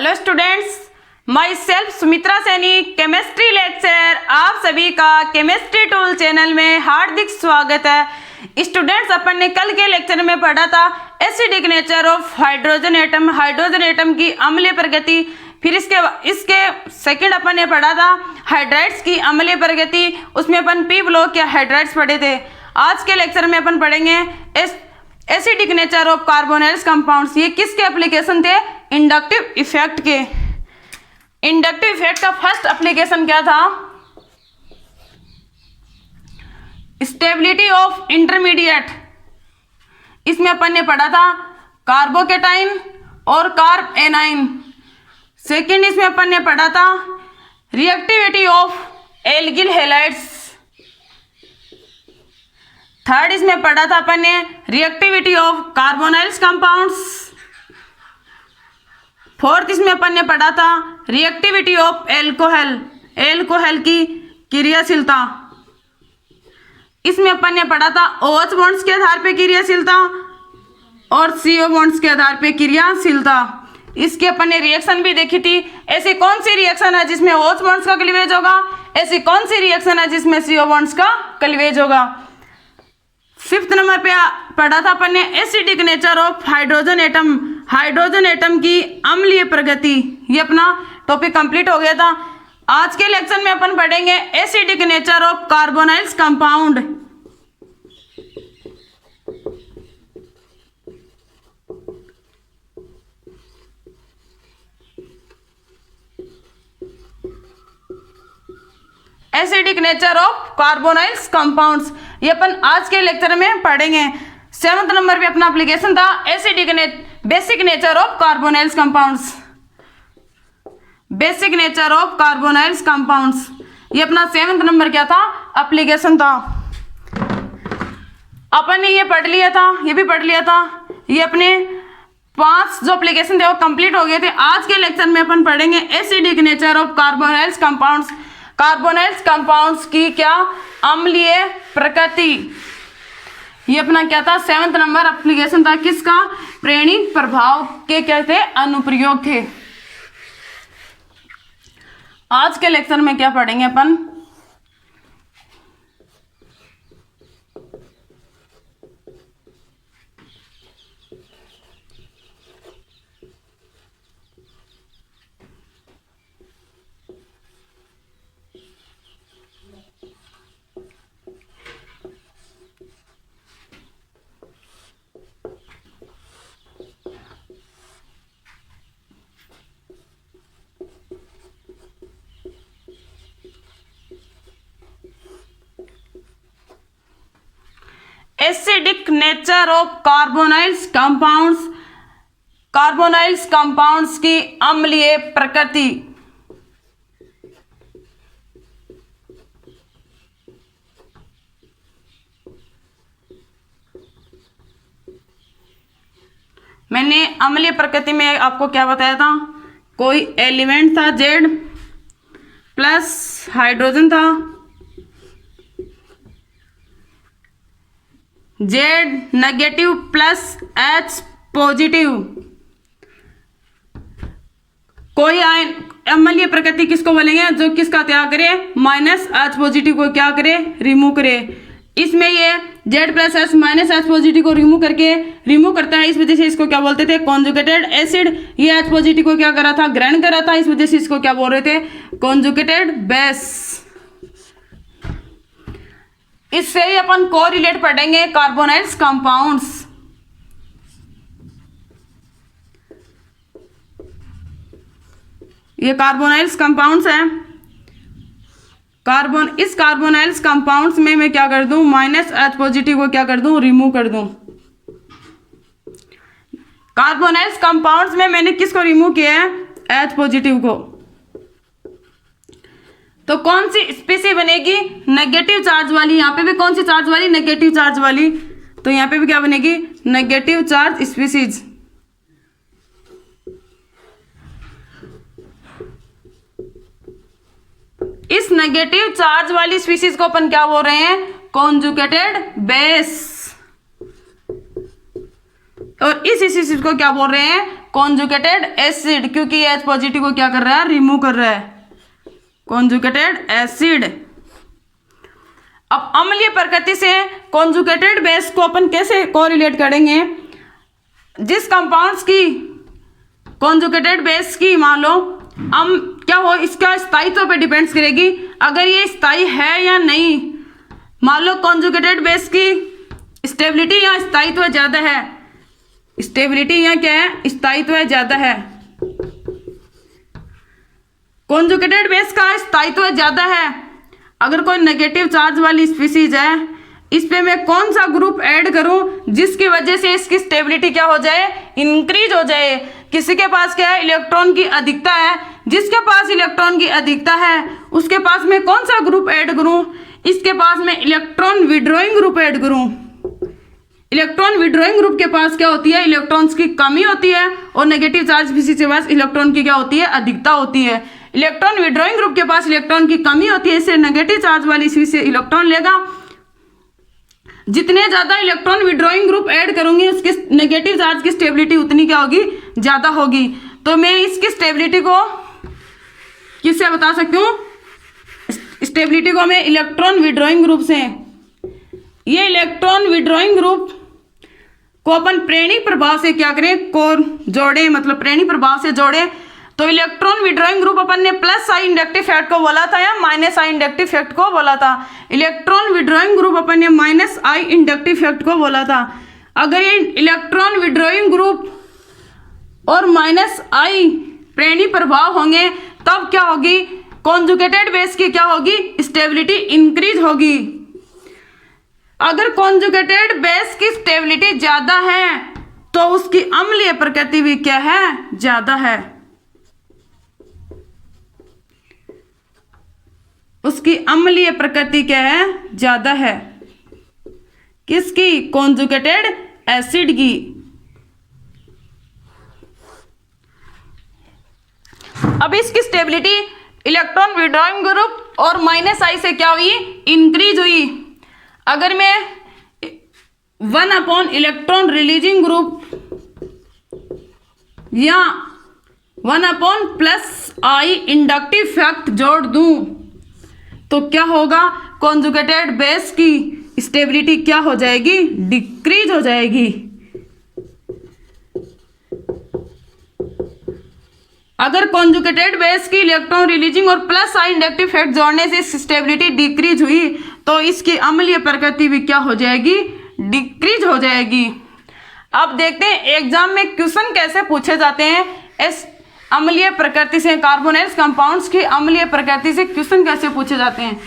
Hello students, my self Sumitra Saini, chemistry lecture. आप सभी का केमिस्ट्री टूल चैनल में हार्दिक स्वागत है। स्टूडेंट्स, अपन ने कल के लेक्चर में पढ़ा था acidic nature of hydrogen atom, hydrogen atom की अम्लीय प्रगति। फिर इसके सेकंड अपन ने पढ़ा था हाइड्राइड्स की अम्लीय प्रगति, उसमें अपन पी ब्लॉक या हाइड्राइड्स पढ़े थे। आज के लेक्चर में अपन पढ़ेंगे acidic nature of carbonyls compounds. ये किसके एप्लीकेशन थे? इंडक्टिव इफेक्ट के। इंडक्टिव इफेक्ट का फर्स्ट एप्लीकेशन क्या था? Stability of intermediate. इसमें अपन ने पढ़ा था कार्बोकेटाइन और कार्ब एनाइन। सेकेंड इसमें अपन ने पढ़ा था रिएक्टिविटी ऑफ एल्गिल हैलाइड्स। थर्ड इसमें पढ़ा था अपन ने reactivity of carbonyls compounds. Fourth इसमें अपन ने पढ़ा था रिएक्टिविटी ऑफ एल्कोहल, एल्कोहल की क्रियाशीलता। इसमें अपन ने पढ़ा था OH बॉन्ड्स के आधार पे क्रियाशीलता और CO बॉन्ड्स के आधार पे क्रियाशीलता। इसकी अपन ने रिएक्शन भी देखी थी। ऐसी कौन सी रिएक्शन है जिसमें OH बॉन्ड्स का क्लीवेज होगा? ऐसी कौन सी रिएक्शन है जिसमें CO बॉन्ड्स का क्लीवेज होगा? फिफ्थ नंबर पे पढ़ा था अपन ने acidic nature of hydrogen atom, hydrogen atom की अम्लीय प्रगति। ये अपना टॉपिक कंप्लीट हो गया था। आज के लेक्चर में अपन पढ़ेंगे acidic nature of carbonyls compound. Acidic nature of carbonyls compounds, ये अपन आज के लेक्चर में पढ़ेंगे। सेवंथ नंबर पे अपना एप्लीकेशन था basic nature of carbonyls compounds. Basic nature of carbonyls compounds, ये अपना सेवंथ नंबर क्या था? एप्लीकेशन था। अपन ने ये पढ़ लिया था, ये भी पढ़ लिया था। ये अपने 5 जो एप्लीकेशन थे वो कंप्लीट हो गए थे। आज के लेक्चर में अपन पढ़ेंगे acidic nature of carbonyls compounds. Carbonyls compounds की क्या अम्लीय प्रकृति। ये अपना क्या था? 7th नंबर एप्लीकेशन था। किसका? प्रेरणिक प्रभाव के क्या थे? अनुप्रयोग थे। आज के लेक्चर में क्या पढ़ेंगे अपन? Acidic nature of carbonyls compounds, carbonyls compounds की अम्लीय प्रकृति। मैंने अम्लीय प्रकृति में आपको क्या बताया था? कोई एलिमेंट था Z प्लस हाइड्रोजन था, Z negative plus H positive. कोई अम्लीय प्रकृति किसको बोलेंगे? जो किसका त्याग करे? माइनस H पॉजिटिव को क्या करे? रिमूव करे। इसमें ये Z plus H minus H positive को रिमूव करता है। इस वजह से इसको क्या बोलते थे? Conjugated acid. ये H पॉजिटिव को क्या करा था? ग्रहण करा था। इस वजह से इसको क्या बोल रहे थे? Conjugated base. इससे ही अपन कोरिलेट पढ़ेंगे कार्बोनाइल्स कंपाउंड्स। ये कार्बोनाइल्स कंपाउंड्स हैं। इस कार्बोनाइल्स कंपाउंड्स में मैं क्या कर दूं? माइनस H पॉजिटिव को क्या कर दूं? रिमूव कर दूं। कार्बोनाइल्स कंपाउंड्स में मैंने किसको रिमूव किया है? H पॉजिटिव को। तो कौन सी स्पीसी बनेगी? नेगेटिव चार्ज वाली। यहाँ पे भी कौन सी चार्ज वाली? नेगेटिव चार्ज वाली। तो यहाँ पे भी क्या बनेगी? Negative charge species. इस नेगेटिव चार्ज वाली स्पीसीज को अपन क्या बोल रहे हैं? Conjugated base. और इस स्पीसीज को क्या बोल रहे हैं? कॉन्जुगेटेड एसिड, क्योंकि ये H पॉजिटिव को क्या कर रहा है, रिमूव कर रहा है, कॉन्जुगेटेड एसिड। अब अम्लीय प्रकृति से कॉन्जुगेटेड बेस को अपन कैसे कोरिलेट करेंगे, जिस कंपाउंड्स की कॉन्जुगेटेड बेस की मान लो क्या हो, इसका स्थायित्व पे डिपेंड्स करेगी, अगर ये स्थायी है या नहीं। मान लो कॉन्जुगेटेड बेस की स्टेबिलिटी या स्थायित्व ज़्यादा है, स्टेबिलिटी या क्या है, स्थायित्व ज़्यादा है। कॉन्जुगेटेड बेस का स्थायित्व ज़्यादा है, अगर कोई नेगेटिव चार्ज वाली स्पीसीज है, इस पे मैं कौन सा ग्रुप ऐड करूं जिसकी वजह से इसकी स्टेबिलिटी क्या हो जाए, इंक्रीज हो जाए। किसी के पास क्या है, इलेक्ट्रॉन की अधिकता है, जिसके पास इलेक्ट्रॉन की अधिकता है उसके पास मैं कौन सा ग्रुप ऐड करूं, इसके पास मैं इलेक्ट्रॉन विड्रॉइंग ग्रुप ऐड करूं। इलेक्ट्रॉन विड्रॉइंग ग्रुप के पास क्या होती है, इलेक्ट्रॉन्स की कमी होती है, और नेगेटिव चार्ज स्पीसीज के पास इलेक्ट्रॉन की क्या होती है, अधिकता होती है। इलेक्ट्रॉन विड्रॉइंग ग्रुप के पास इलेक्ट्रॉन की कमी होती है, इससे नेगेटिव चार्ज वाली स्पीसीज इलेक्ट्रॉन लेगा। जितने ज़्यादा इलेक्ट्रॉन विड्रॉइंग ग्रुप ऐड करूंगी उसकी नेगेटिव चार्ज की स्टेबिलिटी उतनी क्या होगी, ज़्यादा होगी। तो मैं इसकी स्टेबिलिटी को किससे बता सकती हूँ, स्टेबिलिटी को मैं इलेक्ट्रॉन विड्रॉइंग ग्रुप से। ये इलेक्ट्रॉन विड्रॉइंग ग्रुप को अपन प्रेरणिक प्रभाव से क्या करें, कोर जोड़ें, मतलब प्रेरणिक प्रभाव से जोड़ें। तो इलेक्ट्रॉन विड्रॉइंग ग्रुप अपन ने प्लस आई इंडक्टिव फैक्ट को बोला था या माइनस आई इंडक्टिव फैक्ट को बोला था। इलेक्ट्रॉन विड्रॉइंग ग्रुप अपन ने माइनस आई इंडक्टिव फैक्ट को बोला था। अगर ये इलेक्ट्रॉन विड्रॉइंग ग्रुप और माइनस आई प्रेरणिक प्रभाव होंगे तब क्या होगी, कॉन्जुगेटेड बेस की क्या होगी, स्टेबिलिटी इंक्रीज होगी। अगर कॉन्जुगेटेड बेस की स्टेबिलिटी ज्यादा है तो उसकी अम्लीय प्रकृति भी क्या है, ज्यादा है। उसकी अम्लीय प्रकृति क्या है, ज्यादा है। किसकी, कॉन्जुगेटेड एसिड की। अब इसकी स्टेबिलिटी इलेक्ट्रॉन विड्रॉइंग ग्रुप और माइनस आई से क्या हुई, इंक्रीज हुई। अगर मैं 1 इलेक्ट्रॉन रिलीजिंग ग्रुप या 1 आई इंडक्टिव फैक्ट जोड़ दूं तो क्या होगा, कॉन्जुगेटेड बेस की स्टेबिलिटी क्या हो जाएगी, डिक्रीज हो जाएगी। अगर कॉन्जुगेटेड बेस की इलेक्ट्रॉन रिलीजिंग और प्लस आई इंडक्टिव फैक्ट जोड़ने से स्टेबिलिटी डिक्रीज हुई तो इसकी अम्लीय प्रकृति भी क्या हो जाएगी, डिक्रीज हो जाएगी। अब देखते हैं एग्जाम में क्वेश्चन कैसे पूछे जाते हैं। इस अम्लीय प्रकृति से, कार्बोनेल्स कंपाउंड्स की अम्लीय प्रकृति से क्वेश्चन कैसे पूछे जाते हैं।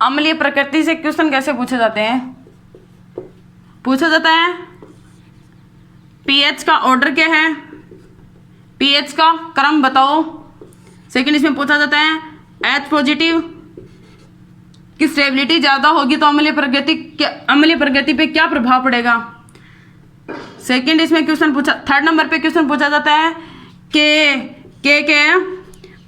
अम्लीय प्रकृति से क्वेश्चन कैसे पूछे जाते हैं, पूछा जाता है पीएच का ऑर्डर क्या है, पीएच का क्रम बताओ। सेकंड इसमें पूछा जाता है एच पॉजिटिव की स्टेबिलिटी ज़्यादा होगी तो अम्लीय प्रकृति पे क्या प्रभाव पड़ेगा। सेकंड इसमें क्वेश्चन पूछा, थर्ड नंबर पे क्वेश्चन पूछा जाता है के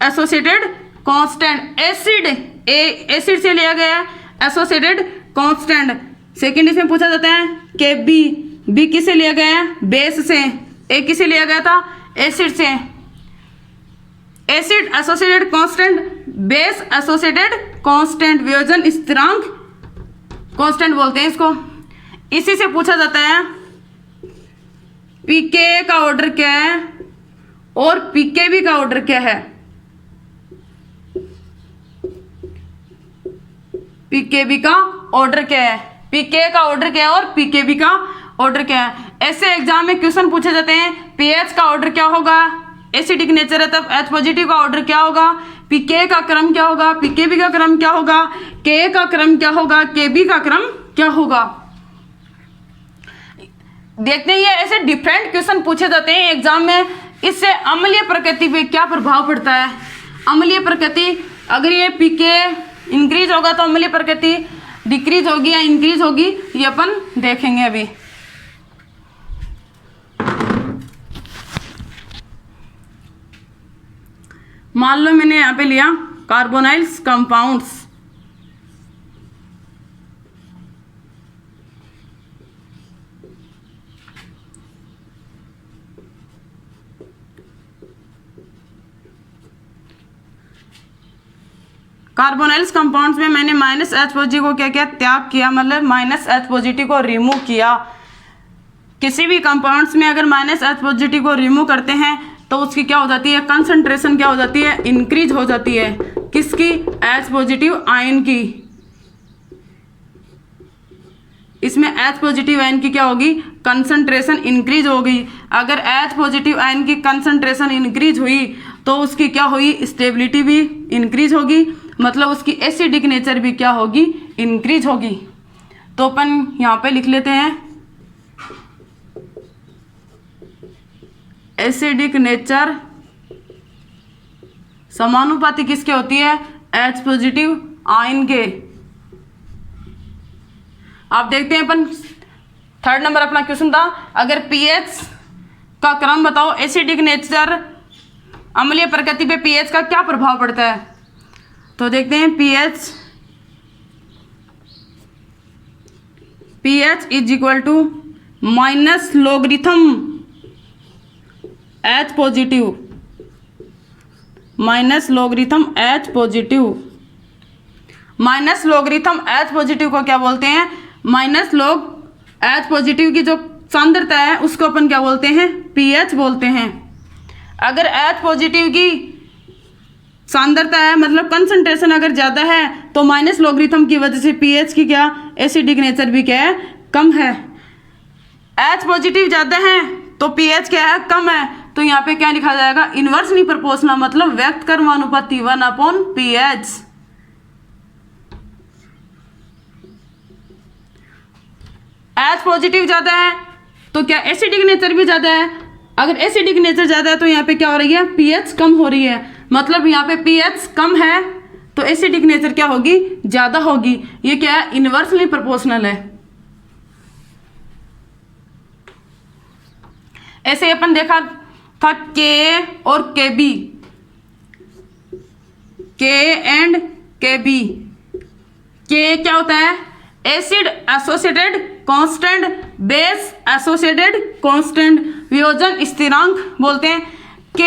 एसोसिएटेड कांस्टेंट, एसिड से लिया गया एसोसिएटेड कांस्टेंट। सेकंड इसमें पूछा जाता है के बी किसे लिया गया है, बेस से। ए किसे लिया गया था, एसिड से। Acid associated constant, base associated constant, वियोजन स्थिरांक कांस्टेंट बोलते हैं इसको। इसी से पूछा जाता है पीके का ऑर्डर क्या है और पीकेबी का ऑर्डर क्या है। पीकेबी का ऑर्डर क्या है, पीके का ऑर्डर क्या है और पीकेबी का ऑर्डर क्या है। ऐसे एग्जाम में क्वेश्चन पूछे जाते हैं पीएच का ऑर्डर क्या होगा, एसिडिक नेचर है तब एच पॉजिटिव का ऑर्डर क्या होगा, पीके का क्रम क्या होगा, पीकेबी का क्रम क्या होगा, के का क्रम क्या होगा, के बी का क्रम क्या होगा। देखते हैं ये ऐसे डिफरेंट क्वेश्चन पूछे जाते हैं एग्जाम में। इससे अम्लीय प्रकृति पे क्या प्रभाव पड़ता है। अम्लीय प्रकृति, अगर ये पीके इंक्रीज होगा तो अम्लीय प्रकृति डिक्रीज होगी या इंक्रीज होगी, ये अपन देखेंगे अभी। मान लो मैंने यहाँ पे लिया कार्बोनाइल्स कंपाउंड्स, कार्बोनाइल्स कंपाउंड्स में मैंने माइनस एच पॉजिटिव को क्या किया, त्याग किया, मतलब माइनस एच पॉजिटिव को रिमूव किया। किसी भी कंपाउंड्स में अगर माइनस एच पॉजिटिव को रिमूव करते हैं तो उसकी क्या हो जाती है, कंसंट्रेशन क्या हो जाती है, इंक्रीज हो जाती है। किसकी, एच पॉजिटिव आयन की। इसमें एच पॉजिटिव आयन की क्या होगी, कंसंट्रेशन इंक्रीज होगी। अगर एच पॉजिटिव आयन की कंसंट्रेशन इंक्रीज हुई तो उसकी क्या हुई, स्टेबिलिटी भी इंक्रीज होगी, मतलब उसकी एसिडिक नेचर भी क्या होगी, इंक्रीज होगी। तो अपन यहाँ पे लिख लेते हैं एसिडिक नेचर समानुपाती किसके होती है, एच पॉजिटिव आयन के। आप देखते हैं अपन थर्ड नंबर अपना क्वेश्चन था, अगर पीएच का क्रम बताओ, एसिडिक नेचर अम्लीय प्रकृति पे पीएच का क्या प्रभाव पड़ता है। तो देखते हैं pH is equal to minus logarithm H positive, minus logarithm H positive. Minus logarithm H positive को क्या बोलते हैं, माइनस लोग एच पॉजिटिव की जो सांद्रता है उसको अपन क्या बोलते हैं, पीएच बोलते हैं। अगर एच पॉजिटिव की सांद्रता है, मतलब कंसंट्रेशन अगर ज़्यादा है, तो माइनस लोगरिथम की वजह से पीएच की क्या, एसिडिक नेचर भी क्या है, कम है। एच पॉजिटिव ज़्यादा है तो पीएच क्या है, कम है। तो यहाँ पे क्या लिखा जाएगा, इन्वर्सली प्रोपोर्शनल, मतलब व्यक्त कर्मानुपाती 1/pH। एच पॉजिटिव ज़्यादा है तो क्या एसिडिक नेचर भी ज़्यादा है। अगर एसिडिक नेचर ज़्यादा है तो यहाँ पे क्या हो रही है, पीएच कम हो रही है, मतलब यहाँ पे पीएच कम है तो एसिडिक नेचर क्या होगी, ज़्यादा होगी। ये क्या है, इन्वर्सली प्रोपोर्शनल है। ऐसे अपन देखा था के और के बी, के एंड के बी। के क्या होता है, acid associated constant, base associated constant, वियोजन स्थिरांक बोलते हैं। के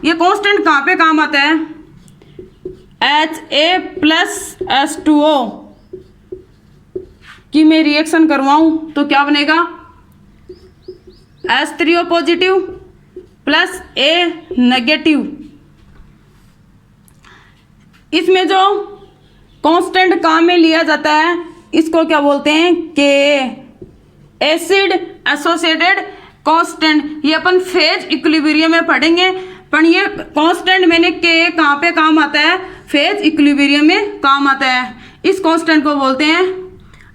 ये कांस्टेंट कहाँ पे काम आता है, Ha+H2O की मैं रिएक्शन करवाऊं तो क्या बनेगा, H3O positive plus A negative. इसमें जो कांस्टेंट काम में लिया जाता है इसको क्या बोलते हैं, के, एसिड एसोसिएटेड कांस्टेंट। ये अपन फेज इक्विलिब्रियम में पढ़ेंगे, पर ये कांस्टेंट मैंने के कहाँ पे काम आता है, फेज इक्विलिब्रियम में काम आता है। इस कांस्टेंट को बोलते हैं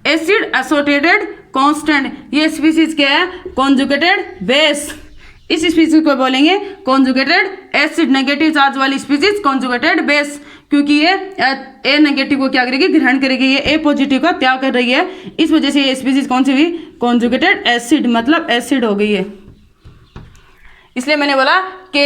एसिड एसोसिएटेड कांस्टेंट। ये स्पीसीज क्या है, कॉन्जुगेटेड बेस। इस स्पीसीज को बोलेंगे कॉन्जुगेटेड एसिड, नेगेटिव चार्ज वाली स्पीसीज कॉन्जुगेटेड बेस, क्योंकि ये ए नेगेटिव को क्या करेगी, ग्रहण करेगी, ये ए पॉजिटिव का त्याग कर रही है। इस वजह से ये स्पीसीज कौन सी हुई, कॉन्जुगेटेड एसिड, मतलब एसिड हो गई है। इसलिए मैंने बोला कि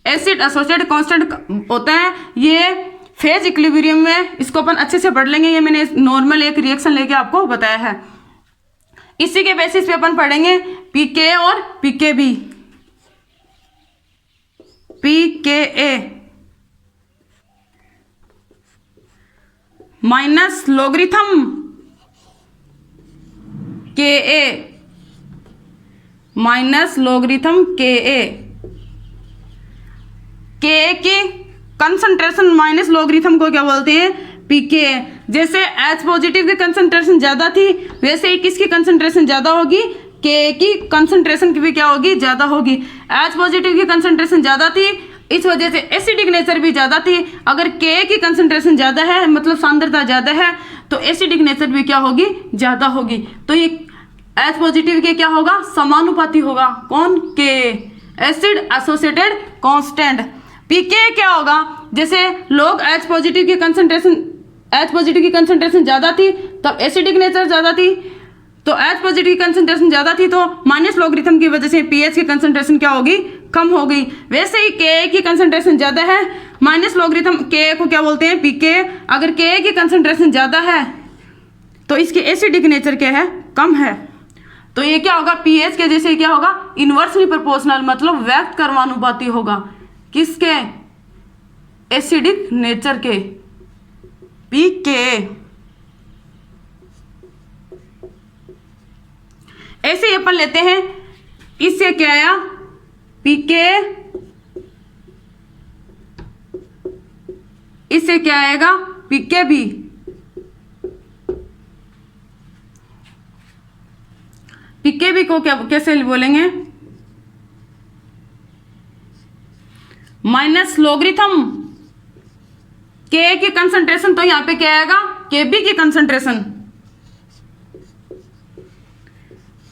एसिड एसोसिएटेड कांस्टेंट होता है, ये फेज इक्विलिब्रियम में, इसको अपन अच्छे से पढ़ लेंगे। ये मैंने नॉर्मल एक रिएक्शन लेके आपको बताया है। इसी के बेसिस पे अपन पढ़ेंगे पीके और पीकेबी। पीकेए माइनस लोगरिथम के, माइनस लोगरिथम के की कंसंट्रेशन माइनस लोगरिथम को क्या बोलते हैं, पीके। जैसे एच पॉजिटिव की कंसंट्रेशन ज़्यादा थी, वैसे ही किसकी कंसंट्रेशन ज़्यादा होगी, के की कंसंट्रेशन की भी क्या होगी, ज़्यादा होगी। एच पॉजिटिव की कंसंट्रेशन ज़्यादा थी इस वजह से एसिडिक नेचर भी ज़्यादा थी। अगर के की कंसंट्रेशन ज़्यादा है, मतलब सांद्रता ज़्यादा है, तो एसिडिक नेचर भी क्या होगी, ज़्यादा होगी। तो ये H पॉजिटिव के क्या होगा, समानुपाती होगा। कौन, के, एसिड एसोसिएटेड कांस्टेंट। पीके क्या होगा, जैसे लोग H पॉजिटिव की कंसंट्रेशन ज़्यादा थी तब एसिडिक नेचर ज़्यादा थी, तो H पॉजिटिव की कंसंट्रेशन ज़्यादा थी तो माइनस लॉगरिथम की वजह से पीएच की कंसंट्रेशन क्या होगी, कम हो गई। वैसे ही के की कंसंट्रेशन ज़्यादा है, माइनस लॉगरिथम के को क्या बोलते हैं, पीके। अगर के की कंसंट्रेशन ज़्यादा है तो इसकी एसिडिक नेचर क्या है, कम है। तो ये क्या होगा, पीएच के जैसे क्या होगा, इन्वर्सली प्रोपोर्शनल, मतलब व्यक्त कर्मानुपाती होगा। किसके, एसिडिक नेचर के, पीके। ऐसे ही अपन लेते हैं, इससे क्या आया, पीके, इससे क्या आएगा, पीके भी। पीके भी को क्या कैसे बोलेंगे, माइनस लॉगरिथम के की कंसंट्रेशन, तो यहां पे क्या आएगा, केबी की कंसंट्रेशन,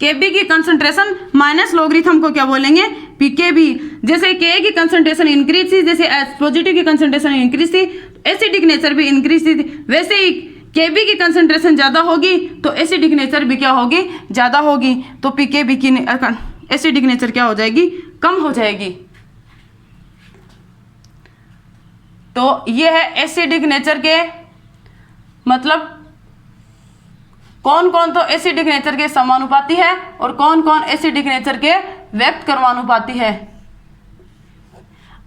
केबी की कंसंट्रेशन माइनस लॉगरिथम को क्या बोलेंगे, पीकेबी। जैसे के की कंसंट्रेशन इंक्रीज थी, जैसे H पॉजिटिव की कंसंट्रेशन इंक्रीज थी, एसिडिक नेचर भी इंक्रीज थी, वैसे ही केबी की कंसंट्रेशन ज़्यादा होगी तो एसिडिक नेचर भी क्या होगी, ज़्यादा होगी। तो पीकेबी की एसिडिक नेचर क्या हो जाएगी, कम हो जाएगी। तो ये है एसिडिक नेचर के मतलब कौन कौन तो एसिडिक नेचर के समानुपाती है और कौन कौन एसिडिक नेचर के व्यक्त कर्मानुपाती है।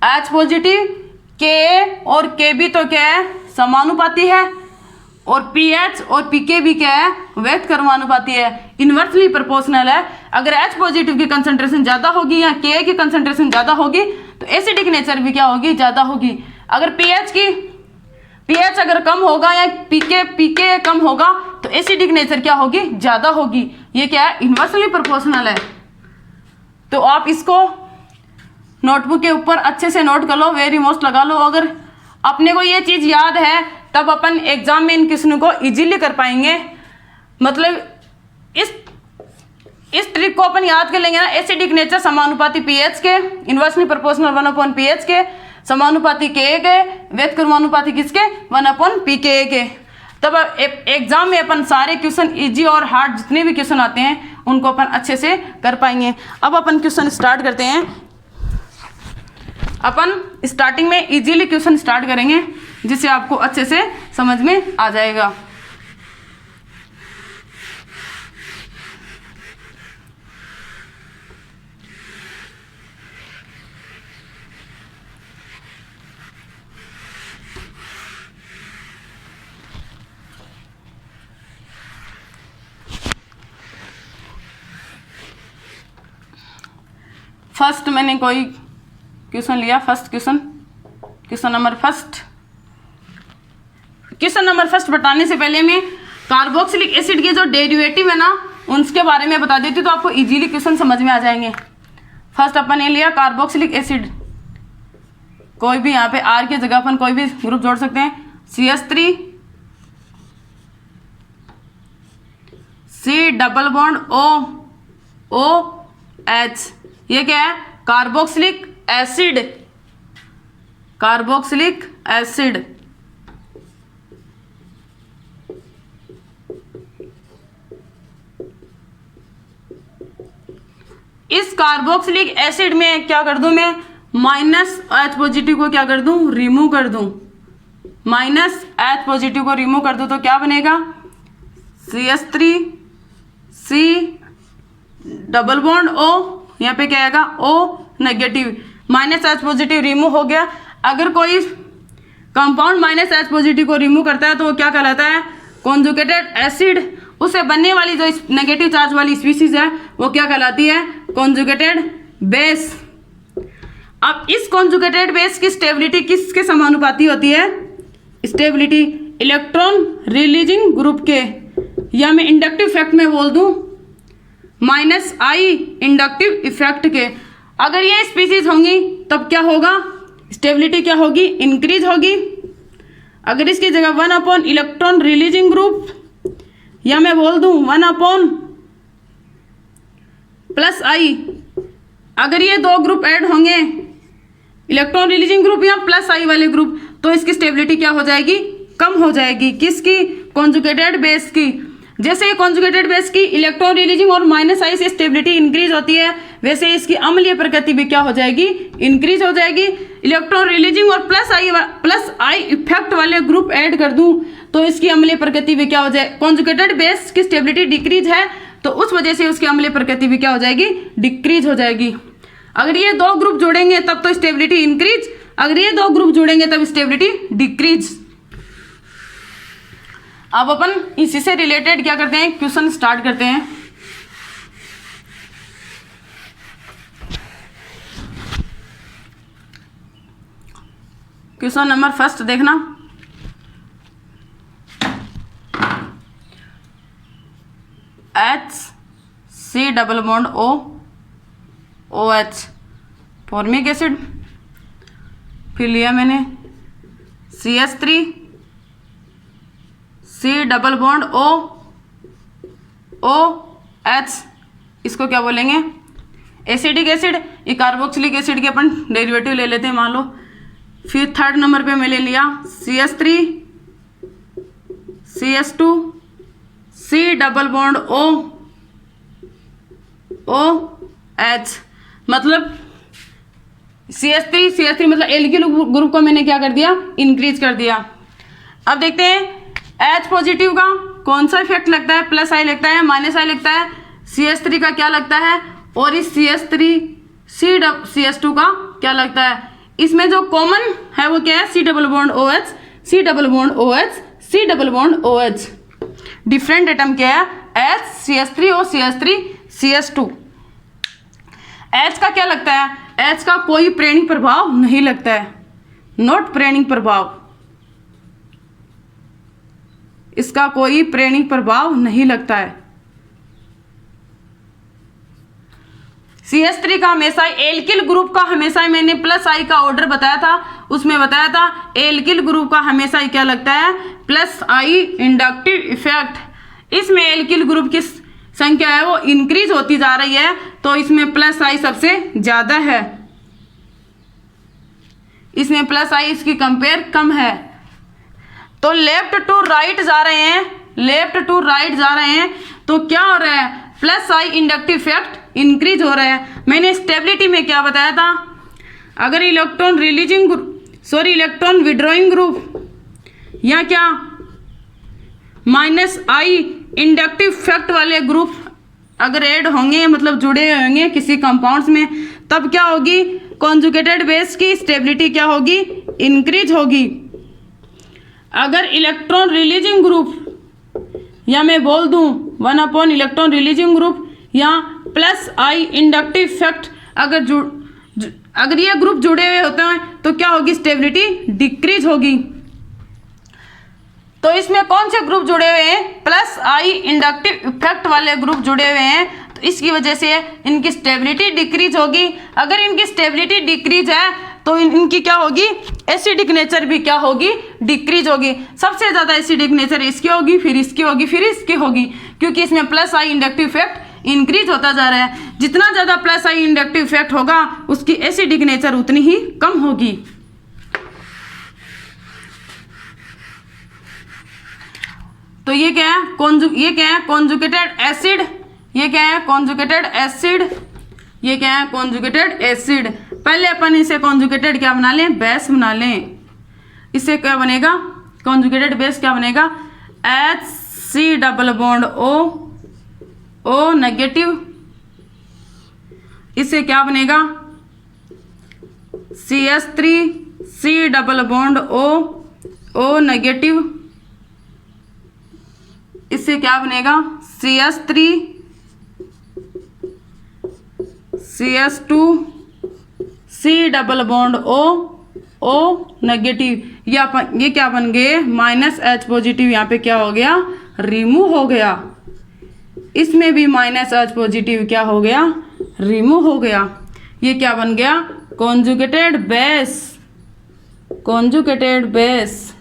H पॉजिटिव, के और के भी तो क्या है, समानुपाती है, और पीएच और पीके भी क्या है, व्यक्त कर्मानुपाती है, इन्वर्सली प्रोपोर्शनल है। अगर H पॉजिटिव की कंसंट्रेशन ज़्यादा होगी या के की कंसंट्रेशन ज़्यादा होगी तो एसिडिक नेचर भी क्या होगी, ज़्यादा होगी। अगर पीएच अगर कम होगा या पीके कम होगा तो एसिडिक नेचर क्या होगी, ज़्यादा होगी। ये क्या है, इन्वर्सली प्रोपोर्शनल है। तो आप इसको नोटबुक के ऊपर अच्छे से नोट कर लो, वेरी मोस्ट लगा लो। अगर अपने को ये चीज़ याद है तब अपन एग्जाम में इन क्वेश्चनों को इजीली कर पाएंगे। मतलब इस ट्रिक को अपन याद कर लेंगे ना, एसिडिक नेचर समानुपाती पीएच के, इन्वर्सली प्रोपोर्शनल 1/, पीएच के, समानुपाती के व्यक्त कर्मानुपाती किसके, 1/, पीके के। तब एग्जाम में अपन सारे क्वेश्चन इजी और हार्ड जितने भी क्वेश्चन आते हैं उनको अपन अच्छे से कर पाएंगे। अब अपन क्वेश्चन स्टार्ट करते हैं। अपन स्टार्टिंग में इजीली क्वेश्चन स्टार्ट करेंगे जिससे आपको अच्छे से समझ में आ जाएगा। फर्स्ट मैंने कोई क्वेश्चन लिया, क्वेश्चन नंबर फर्स्ट बताने से पहले मैं कार्बोक्सिलिक एसिड के जो डेरिवेटिव है ना उनके बारे में बता देती तो आपको इजीली क्वेश्चन समझ में आ जाएंगे। फर्स्ट अपन ने लिया कार्बोक्सिलिक एसिड, कोई भी यहाँ पे आर की जगह अपन कोई भी ग्रुप जोड़ सकते हैं, CH3 C double bond OH, ये क्या है, कार्बोक्सिलिक एसिड। इस कार्बोक्सिलिक एसिड में क्या कर दूं मैं, माइनस H पॉजिटिव को क्या कर दूं, रिमूव कर दूं। माइनस H पॉजिटिव को रिमूव कर दूं तो क्या बनेगा, CH3 C double bond O, यहाँ पे क्या आएगा O negative. Minus H positive remove हो गया। अगर कोई कंपाउंड माइनस H पॉजिटिव को रिमूव करता है तो वो क्या कहलाता है, कॉन्जुगेटेड एसिड। उससे बनने वाली जो नेगेटिव चार्ज वाली स्पीसीज है वो क्या कहलाती है, कॉन्जुगेटेड बेस। अब इस कॉन्जुगेटेड बेस की स्टेबिलिटी किसके समानुपाती होती है, स्टेबिलिटी इलेक्ट्रॉन रिलीजिंग ग्रुप के, या मैं इंडक्टिव इफेक्ट में बोल दूं -I इंडक्टिव इफेक्ट के। अगर ये स्पीसीज होंगी तब क्या होगा, स्टेबिलिटी क्या होगी, इंक्रीज होगी। अगर इसकी जगह 1 अपॉन इलेक्ट्रॉन रिलीजिंग ग्रुप, या मैं बोल दूं 1 अपॉन प्लस आई, अगर ये दो ग्रुप ऐड होंगे, इलेक्ट्रॉन रिलीजिंग ग्रुप या प्लस आई वाले ग्रुप, तो इसकी स्टेबिलिटी क्या हो जाएगी, कम हो जाएगी। किसकी, कॉन्जुगेटेड बेस की। जैसे कॉन्जुगेटेड बेस की इलेक्ट्रॉन रिलीजिंग और माइनस आई से स्टेबिलिटी इंक्रीज होती है, वैसे इसकी अम्लीय प्रकृति भी क्या हो जाएगी, इंक्रीज हो जाएगी। इलेक्ट्रॉन रिलीजिंग और प्लस आई इफेक्ट वाले ग्रुप ऐड कर दूं तो इसकी अम्लीय प्रकृति भी क्या हो जाए, कॉन्जुगेटेड बेस की स्टेबिलिटी डिक्रीज है तो उस वजह से उसकी अम्लीय प्रकृति भी क्या हो जाएगी, डिक्रीज हो जाएगी। अगर ये दो ग्रुप जोड़ेंगे तब तो स्टेबिलिटी इंक्रीज, अगर ये दो ग्रुप जोड़ेंगे तब स्टेबिलिटी डिक्रीज। अब अपन इसी से रिलेटेड क्या करते हैं, क्वेश्चन स्टार्ट करते हैं। क्वेश्चन नंबर फर्स्ट देखना, HC double bond OH formic acid, फिर लिया मैंने CH3 C double bond OH, इसको क्या बोलेंगे, एसिडिक एसिड। ये कार्बोक्सिलिक एसिड के अपन डेरिवेटिव ले लेते हैं मान लो। फिर थर्ड नंबर पे मैं ले लिया CH3 CH2 C double bond OH, मतलब CH3 मतलब एल्किल ग्रुप को मैंने क्या कर दिया, इंक्रीज कर दिया। अब देखते हैं H पॉजिटिव का कौन सा इफेक्ट लगता है, प्लस आई लगता है, माइनस आई लगता है, CH3 का क्या लगता है, और इस CH3 CH2 का क्या लगता है। इसमें जो कॉमन है वो क्या है, C double bond OH C double bond OH C double bond OH। Different atom क्या है, H CH3 और CH3 CH2। H का क्या लगता है, H का कोई प्रेरणिक प्रभाव नहीं लगता है, नॉट प्रेरणिक प्रभाव, इसका कोई प्रेरणिक प्रभाव नहीं लगता है। CH3 का हमेशा एल्किल ग्रुप का हमेशा मैंने प्लस आई का ऑर्डर बताया था, उसमें बताया था एल्किल ग्रुप का हमेशा क्या लगता है, प्लस आई इंडक्टिव इफेक्ट। इसमें एल्किल ग्रुप की संख्या है वो इंक्रीज होती जा रही है, तो इसमें प्लस आई सबसे ज्यादा है, इसमें प्लस आई इसकी कंपेयर कम है। तो लेफ्ट टू राइट जा रहे हैं, लेफ्ट टू राइट जा रहे हैं तो क्या हो रहा है, प्लस आई इंडक्टिव इफेक्ट इंक्रीज हो रहा है। मैंने स्टेबिलिटी में क्या बताया था, अगर electron releasing electron withdrawing group या क्या माइनस आई इंडक्टिव इफेक्ट वाले ग्रुप अगर ऐड होंगे, मतलब जुड़े होंगे किसी कंपाउंड्स में, तब क्या होगी, कॉन्जुगेटेड बेस की स्टेबिलिटी क्या होगी, इंक्रीज होगी। अगर इलेक्ट्रॉन रिलीजिंग ग्रुप, या मैं बोल दूं 1 अपॉन इलेक्ट्रॉन रिलीजिंग ग्रुप या प्लस आई इंडक्टिव इफेक्ट, अगर ये ग्रुप जुड़े हुए होते हैं तो क्या होगी, स्टेबिलिटी डिक्रीज होगी। तो इसमें कौन से ग्रुप जुड़े हुए हैं, प्लस आई इंडक्टिव इफेक्ट वाले ग्रुप जुड़े हुए हैं, तो इसकी वजह से इनकी स्टेबिलिटी डिक्रीज होगी। अगर इनकी स्टेबिलिटी डिक्रीज है तो इनकी क्या होगी, एसिडिक नेचर भी क्या होगी, डिक्रीज होगी। सबसे ज़्यादा एसिडिक नेचर इसकी होगी, फिर इसकी होगी, फिर इसकी होगी, क्योंकि इसमें प्लस आई इंडक्टिव इफेक्ट इंक्रीज होता जा रहा है। जितना ज़्यादा प्लस आई इंडक्टिव इफेक्ट होगा उसकी एसिडिक नेचर उतनी ही कम होगी। तो ये क्या है, कॉन्जुगेटेड एसिड, ये क्या है, कॉन्जुगेटेड एसिड, ये क्या है, कॉन्जुगेटेड एसिड। पहले अपन इसे कॉन्जुगेटेड क्या बना लें, बेस बना लें। इससे क्या बनेगा, कॉन्जुगेटेड बेस क्या बनेगा, HC double bond O negative, इससे क्या बनेगा, CH3 C double bond O negative, इससे क्या बनेगा, CH3 CH2 C double bond O negative. ये क्या बन गए, माइनस H पॉजिटिव, यहाँ पे क्या हो गया, रिमूव हो गया। इसमें भी माइनस H पॉजिटिव क्या हो गया, रिमूव हो गया। ये क्या बन गया, conjugated base. Conjugated base,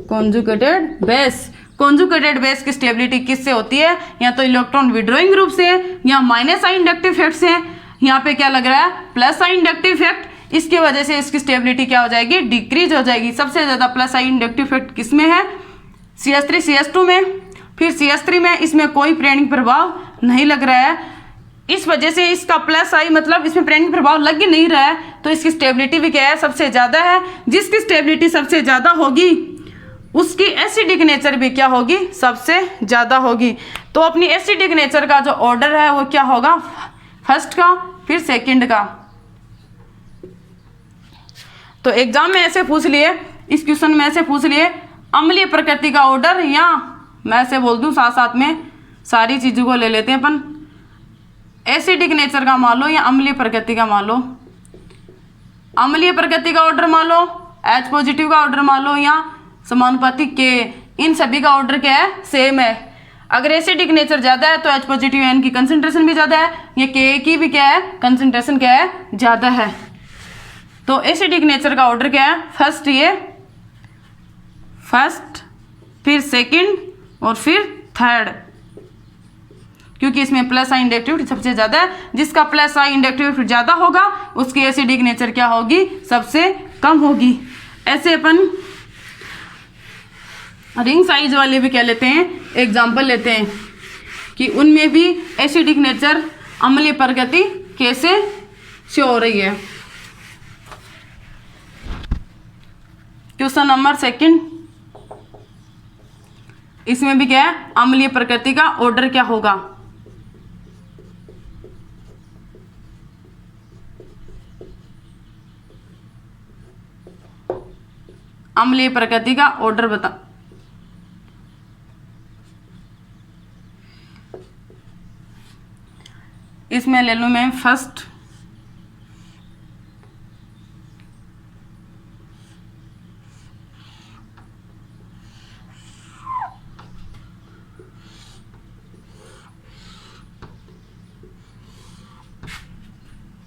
conjugated base, conjugated base की स्टेबिलिटी किससे होती है? या तो इलेक्ट्रॉन विड्रॉइंग ग्रुप से, या माइनस आई इंडक्टिव इफेक्ट से। यहाँ पे क्या लग रहा है? प्लस आई इंडक्टिव इफेक्ट। इसकी वजह से इसकी स्टेबिलिटी क्या हो जाएगी? डिक्रीज हो जाएगी। सबसे ज़्यादा प्लस आई इंडक्टिव इफेक्ट किस में है? CH3 CH2 में। फिर CH3 में इसमें कोई प्रेरणिक प्रभाव नहीं लग रहा है, इस वजह से इसका प्लस आई मतलब इसमें प्रेरणिक प्रभाव लग ही नहीं रहा है, तो इसकी स्टेबिलिटी भी क्या है? सबसे ज़्यादा है। जिसकी स्टेबिलिटी सबसे ज़्यादा होगी उसकी एसिडिक नेचर भी क्या होगी? सबसे ज़्यादा होगी। तो अपनी एसिडिक नेचर का जो ऑर्डर है वो क्या होगा? फर्स्ट का, फिर सेकंड का। तो एग्जाम में ऐसे पूछ लिए, इस क्वेश्चन में ऐसे पूछ लिए अम्लीय प्रकृति का ऑर्डर, या मैं ऐसे बोल दूं साथ साथ में सारी चीज़ों को ले लेते हैं अपन। एसिडिक नेचर का मान लो या अम्लीय प्रकृति का मान लो। अम्लीय प्रकृति का ऑर्डर मान लो, H पॉजिटिव का ऑर्डर मान लो, या समानुपाती के, इन सभी का ऑर्डर क्या है? सेम है। अगर एसिडिक नेचर ज़्यादा है तो H पॉजिटिव आयन की कंसंट्रेशन भी ज़्यादा है, या के की भी क्या है? कंसंट्रेशन क्या है? ज़्यादा है। तो एसिडिक नेचर का ऑर्डर क्या है? फर्स्ट, ये फर्स्ट, फिर सेकंड और फिर थर्ड, क्योंकि इसमें प्लस आई इंडक्टिविटी सबसे ज़्यादा है। जिसका प्लस आई इंडक्टिविटी ज़्यादा होगा उसकी एसिडिक नेचर क्या होगी? सबसे कम होगी। ऐसे अपन रिंग साइज वाले भी क्या लेते हैं? एग्जाम्पल लेते हैं कि उनमें भी एसिडिक नेचर अम्लीय प्रकृति कैसे शो हो रही है। क्वेश्चन नंबर सेकंड, इसमें भी क्या है? अम्लीय प्रकृति का ऑर्डर क्या होगा? अम्लीय प्रकृति का ऑर्डर बता। इसमें ले लूँ मैं फर्स्ट,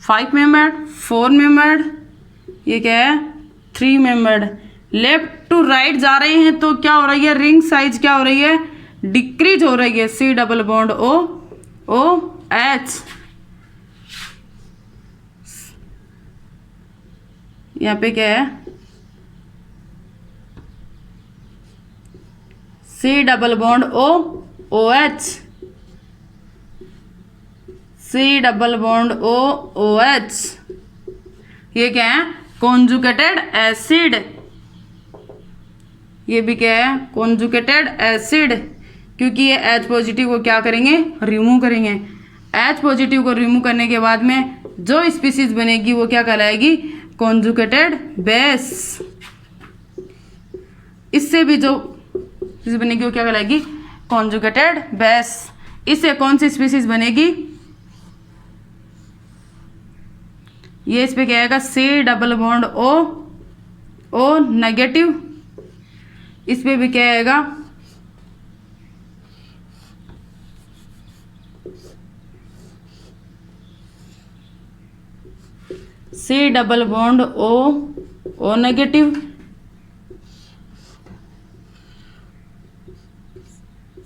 फाइव मेंबर्ड, 4 मेंबर्ड, ये क्या है? 3 मेंबर्ड। लेफ्ट टू राइट जा रहे हैं तो क्या हो रही है? रिंग साइज क्या हो रही है? डिक्रीज हो रही है। C double bond O OH, यहाँ पे क्या है? C double bond O OH, C double bond O OH, ये क्या है? Conjugated acid. ये भी क्या है? कॉन्जुगेटेड एसिड, क्योंकि ये H पॉजिटिव को क्या करेंगे? रिमूव करेंगे। H पॉजिटिव को रिमूव करने के बाद में जो स्पीसीज बनेगी वो क्या कहलाएगी? Conjugated base. इससे भी जो स्पीसीज बनेगी वो क्या कहलाएगी? Conjugated base. इससे कौन सी स्पीसीज बनेगी? ये इस पे क्या आएगा? C double bond O negative. इस पे भी क्या आएगा? C double bond O negative.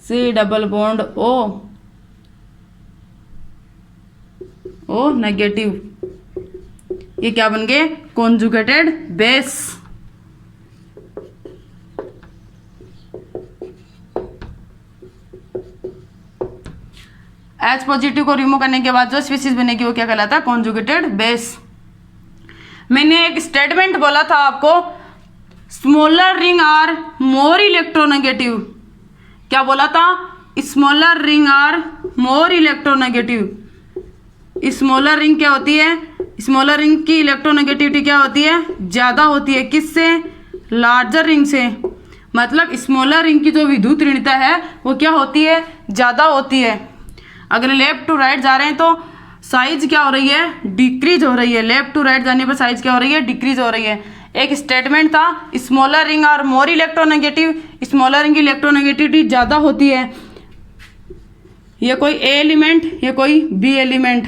C double bond O negative. ये क्या बन गए? Conjugated base. H पॉजिटिव को रिमूव करने के बाद जो स्पीसीज बनेगी वो क्या कहलाता है? Conjugated base. मैंने एक स्टेटमेंट बोला था आपको, smaller ring are more electronegative. क्या बोला था? Smaller ring are more electronegative. Smaller ring क्या होती है? स्मॉलर रिंग की इलेक्ट्रोनेगेटिविटी क्या होती है? ज़्यादा होती है। किससे? लार्जर रिंग से। मतलब स्मॉलर रिंग की जो विद्युत ऋणता है वो क्या होती है? ज़्यादा होती है। अगर लेफ्ट टू राइट जा रहे हैं तो साइज क्या हो रही है? डिक्रीज हो रही है। लेफ्ट टू राइट जाने पर साइज क्या हो रही है? डिक्रीज हो रही है। एक स्टेटमेंट था, smaller ring are more electronegative. Smaller ring की इलेक्ट्रोनेगेटिविटी ज़्यादा होती है। ये कोई ए एलिमेंट, ये कोई बी एलिमेंट।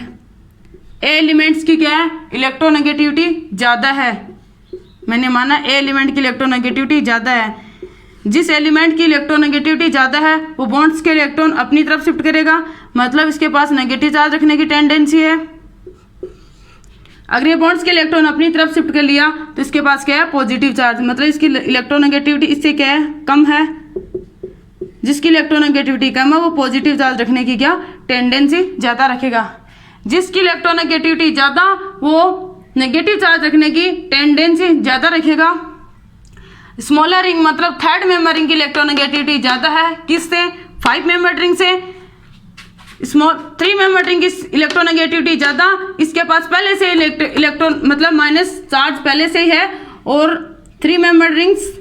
ए एलिमेंट्स की क्या है? इलेक्ट्रोनेगेटिविटी ज़्यादा है। मैंने माना ए एलिमेंट की इलेक्ट्रोनेगेटिविटी ज़्यादा है। जिस एलिमेंट की इलेक्ट्रोनेगेटिविटी ज़्यादा है वो बॉन्ड्स के इलेक्ट्रॉन अपनी तरफ शिफ्ट करेगा, मतलब इसके पास नेगेटिव चार्ज रखने की टेंडेंसी है। अगर ये बॉन्ड्स के इलेक्ट्रॉन अपनी तरफ शिफ्ट कर लिया तो इसके पास क्या है, पॉजिटिव चार्ज, मतलब इसकी इलेक्ट्रोनेगेटिविटी इससे क्या है, कम है। जिसकी इलेक्ट्रोनेगेटिविटी कम है वो पॉजिटिव चार्ज रखने की क्या टेंडेंसी ज़्यादा रखेगा। जिसकी इलेक्ट्रोनेगेटिविटी ज़्यादा वो नेगेटिव चार्ज रखने की टेंडेंसी ज़्यादा रखेगा। स्मॉलर रिंग मतलब थर्ड मेंबर रिंग की इलेक्ट्रोनेगेटिविटी ज़्यादा है किससे, 5 मेंबर रिंग से। स्मॉल 3 मेंबर रिंग की इलेक्ट्रोनेगेटिविटी ज़्यादा, इसके पास पहले से इलेक्ट्रॉन मतलब माइनस चार्ज पहले से ही है, और 3 मेंबर रिंग्स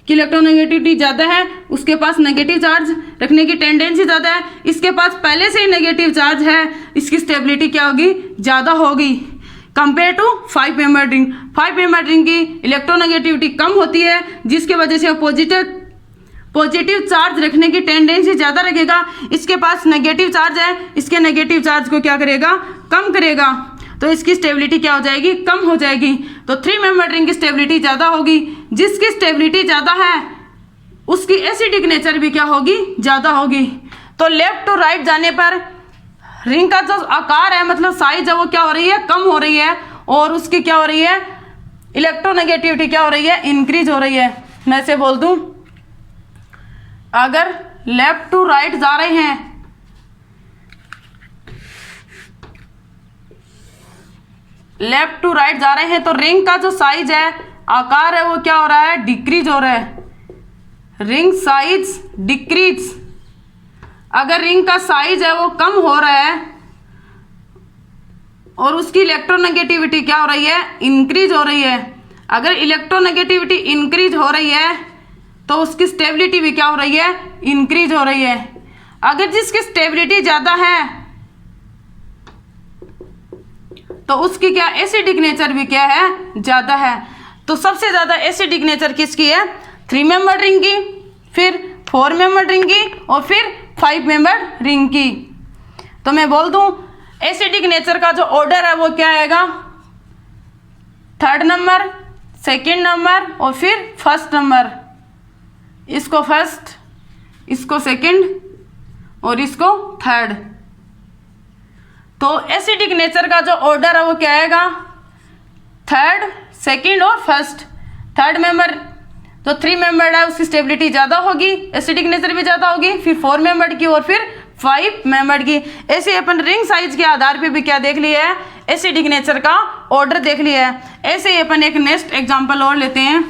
की इलेक्ट्रोनेगेटिविटी ज़्यादा है, उसके पास नेगेटिव चार्ज रखने की टेंडेंसी ज़्यादा है। इसके पास पहले से ही नेगेटिव चार्ज है, इसकी स्टेबिलिटी क्या होगी, ज़्यादा होगी compare to 5 member ring. 5 member ring की इलेक्ट्रोनेगेटिविटी कम होती है, जिसकी वजह से पॉजिटिव चार्ज रखने की टेंडेंसी ज़्यादा रखेगा। इसके पास नेगेटिव चार्ज है, इसके नेगेटिव चार्ज को क्या करेगा, कम करेगा, तो इसकी स्टेबिलिटी क्या हो जाएगी, कम हो जाएगी। तो 3 मेंबर रिंग की स्टेबिलिटी ज़्यादा होगी। जिसकी स्टेबिलिटी ज़्यादा है उसकी एसिडिक नेचर भी क्या होगी, ज़्यादा होगी। तो लेफ्ट टू राइट जाने पर रिंग का जो आकार है मतलब साइज है वो क्या हो रही है, कम हो रही है, और उसकी क्या हो रही है, इलेक्ट्रोनेगेटिविटी क्या हो रही है, इंक्रीज हो रही है। मैं ऐसे बोल दूं, अगर लेफ्ट टू राइट जा रहे हैं लेफ्ट टू राइट जा रहे हैं तो रिंग का जो साइज है, आकार है, वो क्या हो रहा है, डिक्रीज हो रहा है। रिंग साइज डिक्रीज, अगर रिंग का साइज है वो कम हो रहा है और उसकी इलेक्ट्रोनेगेटिविटी क्या हो रही है, इंक्रीज हो रही है। अगर इलेक्ट्रोनेगेटिविटी इंक्रीज हो रही है तो उसकी स्टेबिलिटी भी क्या हो रही है, इंक्रीज हो रही है। अगर जिसकी स्टेबिलिटी ज़्यादा है तो उसकी क्या एसिडिक नेचर भी क्या है, ज़्यादा है। तो सबसे ज़्यादा एसिडिक नेचर किसकी है, 3 मेंबर रिंग की, फिर 4 मेंबर रिंग की, और फिर 5 मेंबर रिंग की। तो मैं बोल दूं एसिडिक नेचर का जो ऑर्डर है वो क्या आएगा, 3rd नंबर, 2nd नंबर और फिर 1st नंबर। इसको 1st, इसको 2nd और इसको 3rd। तो एसिडिक नेचर का जो ऑर्डर है वो क्या आएगा, 3rd, 2nd और 1st। 3rd मेंबर जो 3 मेंबर है उसकी स्टेबिलिटी ज़्यादा होगी, एसिडिक नेचर भी ज़्यादा होगी, फिर 4 मेंबर की और फिर 5 मेंबर की। ऐसे अपन रिंग साइज के आधार पे भी क्या देख लिया है, एसिडिक नेचर का ऑर्डर देख लिया है। ऐसे ही अपन एक नेक्स्ट एग्जांपल और लेते हैं।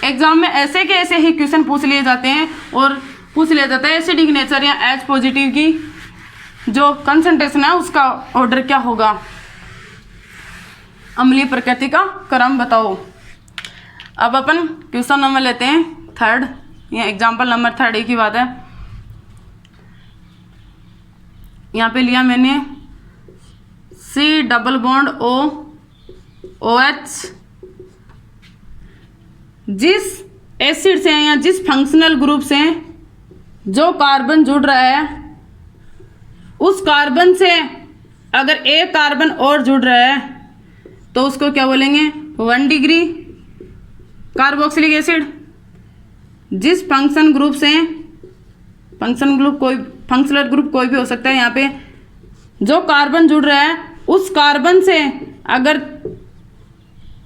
एग्जाम में ऐसे के ऐसे ही क्वेश्चन पूछ लिए जाते हैं और पूछ लिया जाता है एसिडिक नेचर या H पॉजिटिव की जो कंसंट्रेशन है उसका ऑर्डर क्या होगा, अम्लीय प्रकृति का क्रम बताओ। अब अपन क्वेश्चन नंबर लेते हैं 3rd, या एग्जाम्पल नंबर 3rd की बात है। यहाँ पे लिया मैंने C डबल बॉन्ड OH। जिस एसिड से या जिस फंक्शनल ग्रुप से जो कार्बन जुड़ रहा है उस कार्बन से अगर एक कार्बन और जुड़ रहा है तो उसको क्या बोलेंगे, 1 डिग्री कार्बोक्सिलिक एसिड। जिस फंक्शन ग्रुप से, फंक्शनल ग्रुप कोई भी हो सकता है, यहाँ पे जो कार्बन जुड़ रहा है उस कार्बन से अगर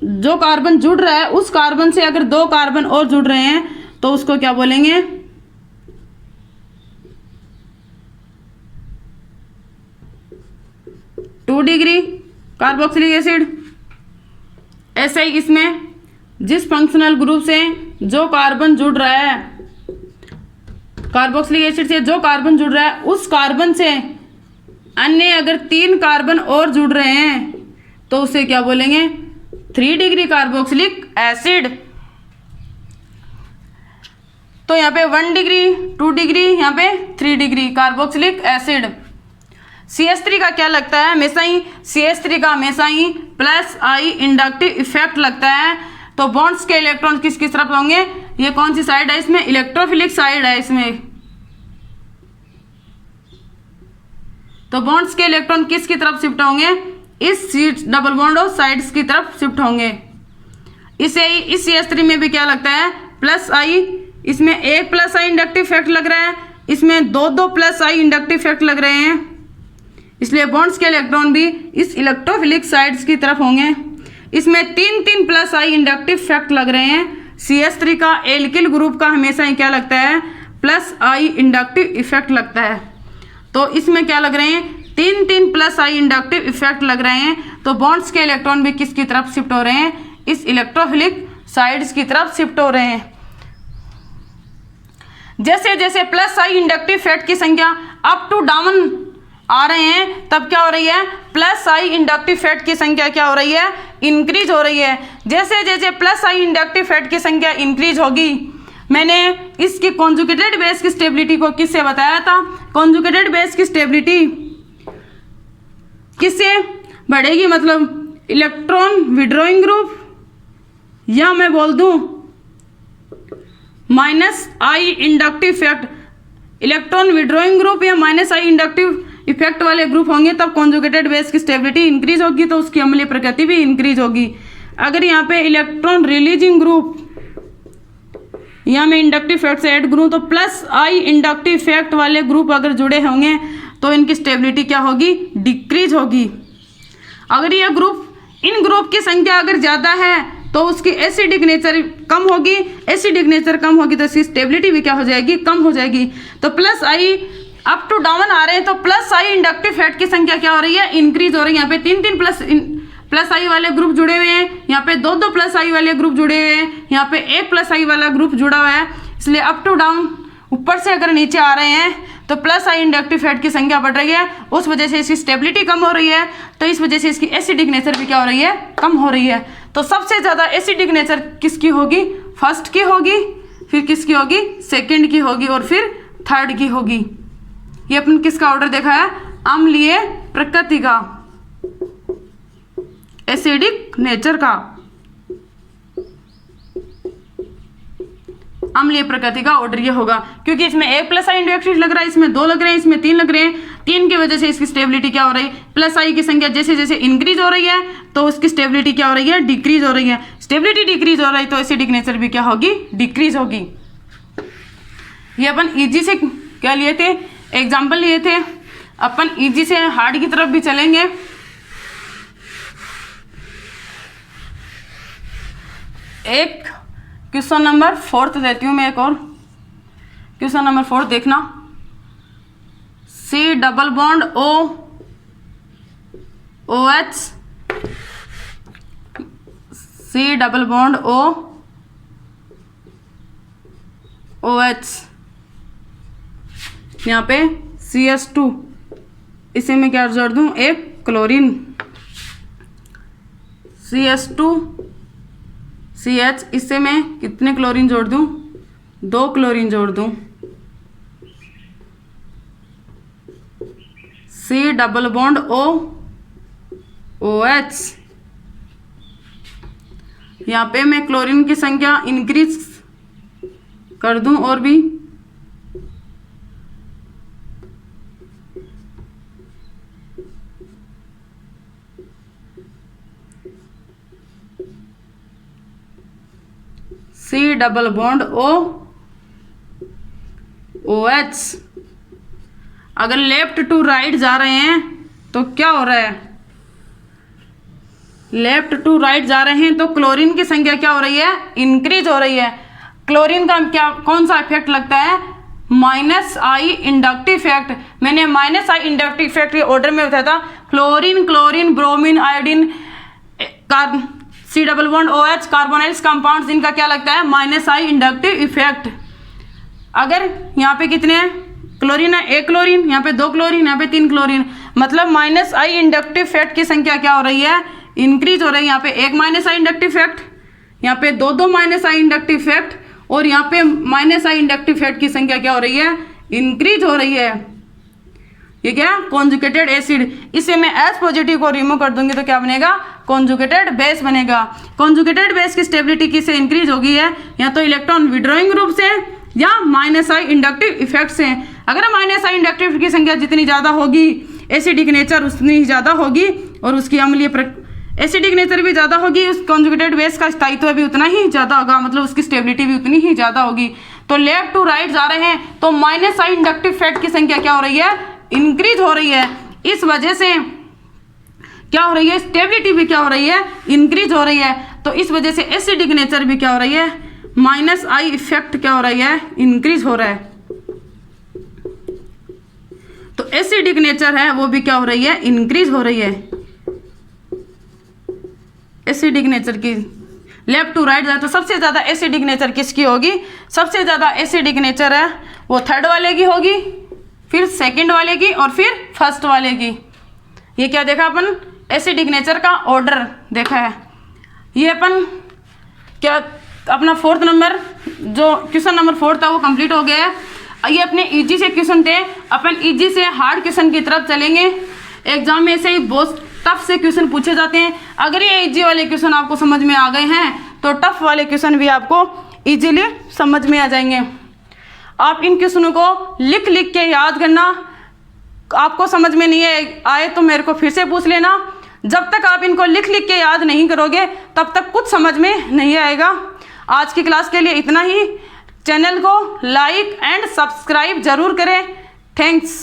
जो कार्बन जुड़ रहा है उस कार्बन से अगर 2 कार्बन और जुड़ रहे हैं तो उसको क्या बोलेंगे, टू डिग्री कार्बोक्सिलिक एसिड। ऐसे ही इसमें जिस फंक्शनल ग्रुप से जो कार्बन जुड़ रहा है, कार्बोक्सिलिक एसिड से जो कार्बन जुड़ रहा है उस कार्बन से अन्य अगर 3 कार्बन और जुड़ रहे हैं तो उसे क्या बोलेंगे, 3 डिग्री कार्बोक्सिलिक एसिड। तो यहाँ पे 1 डिग्री, 2 डिग्री, यहाँ पे 3 डिग्री कार्बोक्सिलिक एसिड। CH3 का क्या लगता है, हमेशा ही CH3 का हमेशा ही +I इंडक्टिव इफेक्ट लगता है। तो बॉन्ड्स के इलेक्ट्रॉन किस किस तरफ होंगे, ये कौन सी साइड है, इसमें इलेक्ट्रोफिलिक साइड है इसमें। तो बॉन्ड्स के इलेक्ट्रॉन किस की तरफ शिफ्ट होंगे, इस डबल बॉन्ड और साइड्स की तरफ शिफ्ट होंगे। इसे इस CH3 में भी क्या लगता है प्लस आई, इसमें एक प्लस आई इंडक्टिव इफेक्ट लग रहा है, इसमें दो प्लस आई इंडक्टिव इफेक्ट लग रहे हैं, इसलिए बॉन्ड्स के इलेक्ट्रॉन भी इस इलेक्ट्रोफिलिक साइड्स की तरफ होंगे। इसमें तीन प्लस आई इंडक्टिव इफेक्ट लग रहे हैं। CH3 का एल्किल ग्रुप का हमेशा ही क्या लगता है प्लस आई इंडक्टिव इफेक्ट लगता है। तो इसमें क्या लग रहे हैं तीन प्लस आई इंडक्टिव इफेक्ट लग रहे हैं। तो बॉन्ड्स के इलेक्ट्रॉन भी किसकी तरफ शिफ्ट हो रहे हैं, इस इलेक्ट्रोफिलिक साइड्स की तरफ शिफ्ट हो रहे हैं। जैसे जैसे प्लस आई इंडक्टिव इफेक्ट की संख्या अप टू डाउन आ रहे हैं तब क्या हो रही है प्लस आई इंडक्टिव इफेक्ट की संख्या क्या हो रही है इंक्रीज हो रही है। जैसे जैसे प्लस आई इंडक्टिव इफेक्ट की संख्या इंक्रीज होगी, मैंने इसकी कॉन्जुगेटेड बेस की स्टेबिलिटी को किससे बताया था, कॉन्जुगेटेड बेस की स्टेबिलिटी किससे बढ़ेगी, मतलब इलेक्ट्रॉन विड्रॉइंग ग्रुप, या मैं बोल दूं minus I inductive effect, electron withdrawing group या माइनस आई इंडक्टिव इफेक्ट वाले ग्रुप होंगे तब कॉन्जुगेटेड बेस की स्टेबिलिटी इंक्रीज होगी, तो उसकी अम्लीय प्रकृति भी इंक्रीज होगी। अगर यहाँ पे इलेक्ट्रॉन रिलीजिंग ग्रुप यहाँ मैं इंडक्टिव इफेक्ट से ऐड करूँ तो प्लस आई इंडक्टिव इफेक्ट वाले ग्रुप अगर जुड़े होंगे तो इनकी स्टेबिलिटी क्या होगी डिक्रीज होगी। अगर यह ग्रुप इन ग्रुप की संख्या अगर ज़्यादा है तो उसकी एसिडिक नेचर कम होगी, एसिडिक नेचर कम होगी तो इसकी स्टेबिलिटी भी क्या हो जाएगी कम हो जाएगी। तो plus I up to down आ रहे हैं तो प्लस आई इंडक्टिव इफेक्ट की संख्या क्या हो रही है इंक्रीज हो रही है। यहाँ पे तीन प्लस आई वाले ग्रुप जुड़े हुए हैं, यहाँ पे दो प्लस आई वाले ग्रुप जुड़े हुए हैं, यहाँ पे एक प्लस आई वाला ग्रुप जुड़ा हुआ है। इसलिए अप टू डाउन ऊपर से अगर नीचे आ रहे हैं तो प्लस आई इंडक्टिव इफेक्ट की संख्या बढ़ रही है, उस वजह से इसकी स्टेबिलिटी कम हो रही है, तो इस वजह से इसकी एसिडिक नेचर भी क्या हो रही है कम हो रही है। तो सबसे ज़्यादा एसिडिक नेचर किसकी होगी, फर्स्ट की होगी, फिर किसकी होगी सेकेंड की होगी और फिर थर्ड की होगी। ये अपन किसका ऑर्डर देखा है अम्लीय प्रकृति का, एसिडिक नेचर का, अम्लीय प्रकृति का ऑर्डर ये होगा, क्योंकि इसमें एक प्लस आई इंडक्टिव लग रहा है, इसमें दो लग रहे हैं, इसमें तीन लग रहे हैं। तीन की वजह से इसकी स्टेबिलिटी क्या हो रही है, प्लस आई की संख्या जैसे जैसे इंक्रीज हो रही है तो उसकी स्टेबिलिटी क्या हो रही है डिक्रीज हो रही है। स्टेबिलिटी डिक्रीज हो रही है तो एसिडिक नेचर भी क्या होगी डिक्रीज होगी। ये अपन इजी से क्या लिए थे एग्जाम्पल लिए थे, अपन इजी से हार्ड की तरफ भी चलेंगे। एक क्वेश्चन नंबर 4 देती हूँ मैं, एक और क्वेश्चन नंबर 4 देखना। C double bond O H, C double bond O H, यहाँ पे CH2, इसे मैं क्या जोड़ दूँ एक क्लोरीन, CH2 CH, इससे मैं कितने क्लोरीन जोड़ दूँ 2 क्लोरीन जोड़ दूँ। सी डबल बॉन्ड OH, यहाँ पे मैं क्लोरीन की संख्या इंक्रीज कर दूँ और भी, सी डबल बॉन्ड OH अगर लेफ्ट टू राइट जा रहे हैं तो क्या हो रहा है, लेफ्ट टू राइट जा रहे हैं तो क्लोरीन की संख्या क्या हो रही है इंक्रीज हो रही है। क्लोरीन का क्या कौन सा इफेक्ट लगता है माइनस आई इंडक्टिव इफेक्ट। मैंने माइनस आई इंडक्टिव इफेक्ट के ऑर्डर में बताया था fluorine, chlorine, bromine, iodine, C double bond OH carbonyls compounds, इनका क्या लगता है माइनस आई इंडक्टिव इफेक्ट। अगर यहाँ पे कितने हैं क्लोरीन है, एक क्लोरीन, यहाँ पे 2 क्लोरीन, यहाँ पे 3 क्लोरीन, मतलब माइनस आई इंडक्टिव इफेक्ट की संख्या क्या हो रही है इंक्रीज हो रही है। यहाँ पे एक माइनस आई इंडक्टिव इफेक्ट, यहाँ पे दो माइनस आई इंडक्टिव इफेक्ट, और यहाँ पे माइनस आई इंडक्टिव इफेक्ट की संख्या क्या हो रही है इंक्रीज हो रही है। ये क्या कॉन्जुगेटेड एसिड, इसे मैं H पॉजिटिव को रिमूव कर दूंगी तो क्या बनेगा कॉन्जुगेटेड बेस बनेगा। कॉन्जुगेटेड बेस की स्टेबिलिटी किससे इंक्रीज होगी है, या तो इलेक्ट्रॉन विड्रॉइंग ग्रुप से या माइनस आई इंडक्टिव इफेक्ट से। अगर माइनस आई इंडक्टिव की संख्या जितनी ज़्यादा होगी एसिडिक नेचर उतनी ज़्यादा होगी, और उसकी अम्लीय एसिडिक नेचर भी ज़्यादा होगी, उस कॉन्जुगेटेड बेस का स्थायित्व भी उतना ही ज़्यादा होगा, मतलब उसकी स्टेबिलिटी भी उतनी ही ज़्यादा होगी। तो लेफ्ट टू राइट जा रहे हैं तो माइनस आई इंडक्टिव फैट की संख्या क्या हो रही है, इंक्रीज हो रही है। इस वजह से क्या हो रही है, स्टेबिलिटी भी क्या हो रही है, इंक्रीज हो रही है। तो इस वजह से एसिडिक नेचर भी क्या हो रही है, माइनस आई इफेक्ट क्या हो रही है, इंक्रीज हो रहा है। तो एसिडिक नेचर है वो भी क्या हो रही है, इंक्रीज हो रही है। एसिडिक नेचर की लेफ्ट टू राइट जाए तो सबसे ज़्यादा एसिडिक नेचर किसकी होगी, सबसे ज़्यादा एसिडिक नेचर है वो थर्ड वाले की होगी, फिर सेकंड वाले की और फिर फर्स्ट वाले की। ये क्या देखा अपन, एसिडिक नेचर का ऑर्डर देखा है। ये अपन क्या अपना फोर्थ नंबर जो क्वेश्चन नंबर 4 था वो कंप्लीट हो गया है। ये अपने इजी से क्वेश्चन थे, अपन इजी से हार्ड क्वेश्चन की तरफ चलेंगे। एग्जाम में ऐसे ही बहुत टफ से क्वेश्चन पूछे जाते हैं। अगर ये इजी वाले क्वेश्चन आपको समझ में आ गए हैं तो टफ वाले क्वेश्चन भी आपको इजीली समझ में आ जाएंगे। आप इन क्वेश्चनों को लिख लिख के याद करना, आपको समझ में नहीं आए तो मेरे को फिर से पूछ लेना। जब तक आप इनको लिख लिख के याद नहीं करोगे तब तक कुछ समझ में नहीं आएगा। आज की क्लास के लिए इतना ही। चैनल को लाइक एंड सब्सक्राइब जरूर करें। थैंक्स।